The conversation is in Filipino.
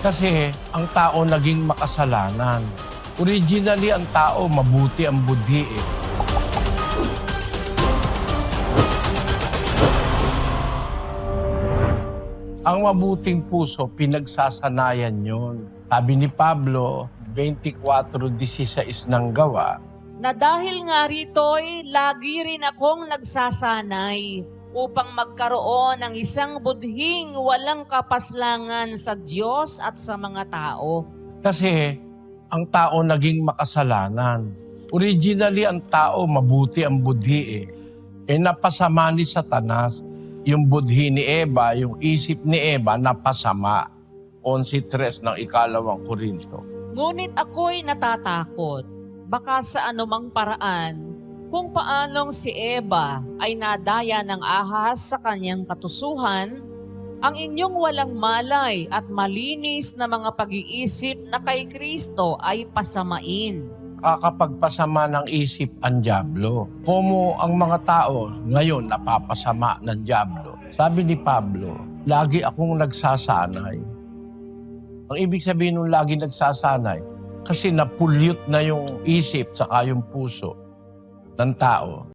Kasi ang tao naging makasalanan. Originally, ang tao mabuti ang budhi eh. Ang mabuting puso, pinagsasanayan yon. Sabi ni Pablo, 24:16 ng gawa, Na dahil nga rito'y lagi rin akong nagsasanay upang magkaroon ng isang budhing walang kapaslangan sa Diyos at sa mga tao. kasi ang tao naging makasalanan. Originally, ang tao mabuti ang budhi eh. Napasama ni Satanas yung budhi ni Eva, yung isip ni Eva napasama. 11:3 ng 2 Korinto. Ngunit ako'y natatakot, baka sa anumang paraan, kung paanong si Eva ay nadaya ng ahas sa kanyang katusuhan, ang inyong walang malay at malinis na mga pag-iisip na kay Kristo ay pasamain. Kakapagpasama ng isip ang dyablo. Como ang mga tao ngayon napapasama ng dyablo. Sabi ni Pablo, lagi akong nagsasanay. Ang ibig sabihin nung lagi nagsasanay, kasi napulyot na yung isip saka yung puso ng tao.